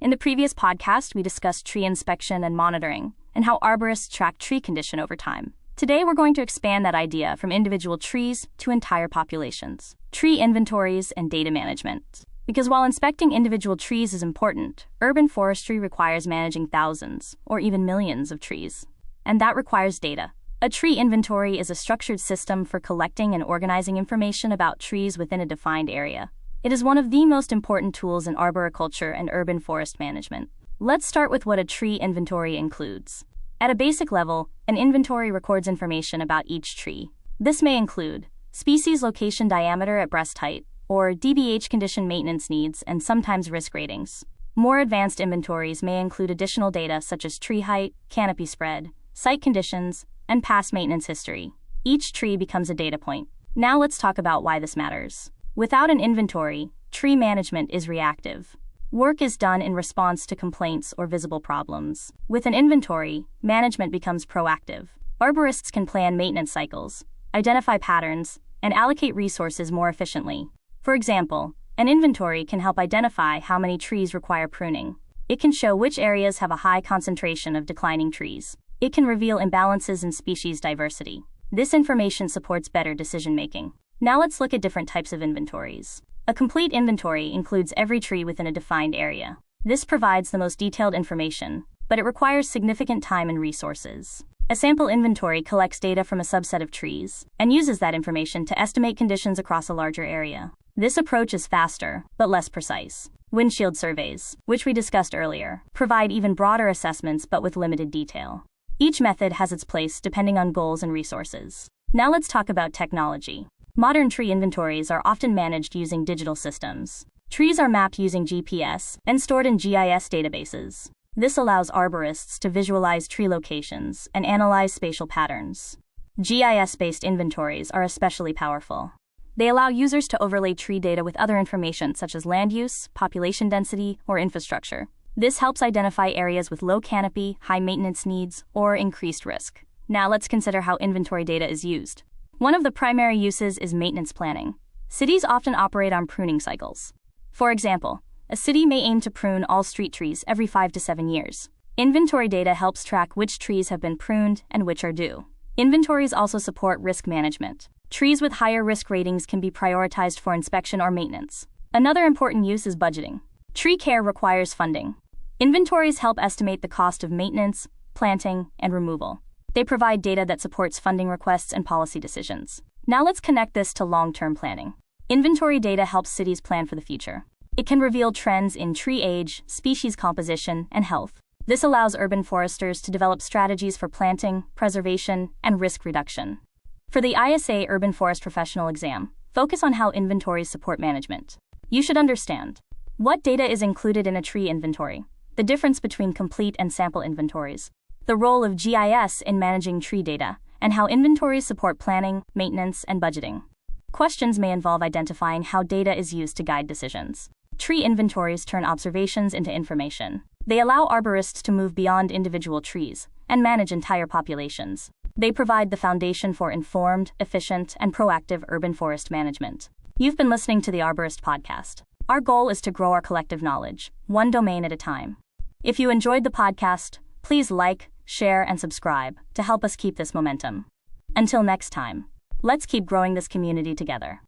In the previous podcast, we discussed tree inspection and monitoring, and how arborists track tree condition over time. Today, we're going to expand that idea from individual trees to entire populations, tree inventories, and data management. Because while inspecting individual trees is important, urban forestry requires managing thousands, or even millions of trees. And that requires data. A tree inventory is a structured system for collecting and organizing information about trees within a defined area. It is one of the most important tools in arboriculture and urban forest management. Let's start with what a tree inventory includes. At a basic level, an inventory records information about each tree. This may include species, location, diameter at breast height, or DBH, condition, maintenance needs, and sometimes risk ratings. More advanced inventories may include additional data such as tree height, canopy spread, site conditions, and past maintenance history. Each tree becomes a data point. Now let's talk about why this matters. Without an inventory, tree management is reactive. Work is done in response to complaints or visible problems. With an inventory, management becomes proactive. Arborists can plan maintenance cycles, identify patterns, and allocate resources more efficiently. For example, an inventory can help identify how many trees require pruning. It can show which areas have a high concentration of declining trees. It can reveal imbalances in species diversity. This information supports better decision-making. Now let's look at different types of inventories. A complete inventory includes every tree within a defined area. This provides the most detailed information, but it requires significant time and resources. A sample inventory collects data from a subset of trees and uses that information to estimate conditions across a larger area. This approach is faster, but less precise. Windshield surveys, which we discussed earlier, provide even broader assessments but with limited detail. Each method has its place depending on goals and resources. Now let's talk about technology. Modern tree inventories are often managed using digital systems. Trees are mapped using GPS and stored in GIS databases. This allows arborists to visualize tree locations and analyze spatial patterns. GIS-based inventories are especially powerful. They allow users to overlay tree data with other information such as land use, population density, or infrastructure. This helps identify areas with low canopy, high maintenance needs, or increased risk. Now let's consider how inventory data is used. One of the primary uses is maintenance planning. Cities often operate on pruning cycles. For example, a city may aim to prune all street trees every 5 to 7 years. Inventory data helps track which trees have been pruned and which are due. Inventories also support risk management. Trees with higher risk ratings can be prioritized for inspection or maintenance. Another important use is budgeting. Tree care requires funding. Inventories help estimate the cost of maintenance, planting, and removal. They provide data that supports funding requests and policy decisions. Now let's connect this to long-term planning. Inventory data helps cities plan for the future. It can reveal trends in tree age, species composition, and health. This allows urban foresters to develop strategies for planting, preservation, and risk reduction. For the ISA Urban Forest Professional exam, focus on how inventories support management. You should understand what data is included in a tree inventory, the difference between complete and sample inventories, the role of GIS in managing tree data, and how inventories support planning, maintenance, and budgeting. Questions may involve identifying how data is used to guide decisions. Tree inventories turn observations into information. They allow arborists to move beyond individual trees and manage entire populations. They provide the foundation for informed, efficient, and proactive urban forest management. You've been listening to the Arborist-podcast. Our goal is to grow our collective knowledge, one domain at a time. If you enjoyed the podcast, please like, share, and subscribe to help us keep this momentum. Until next time, let's keep growing this community together.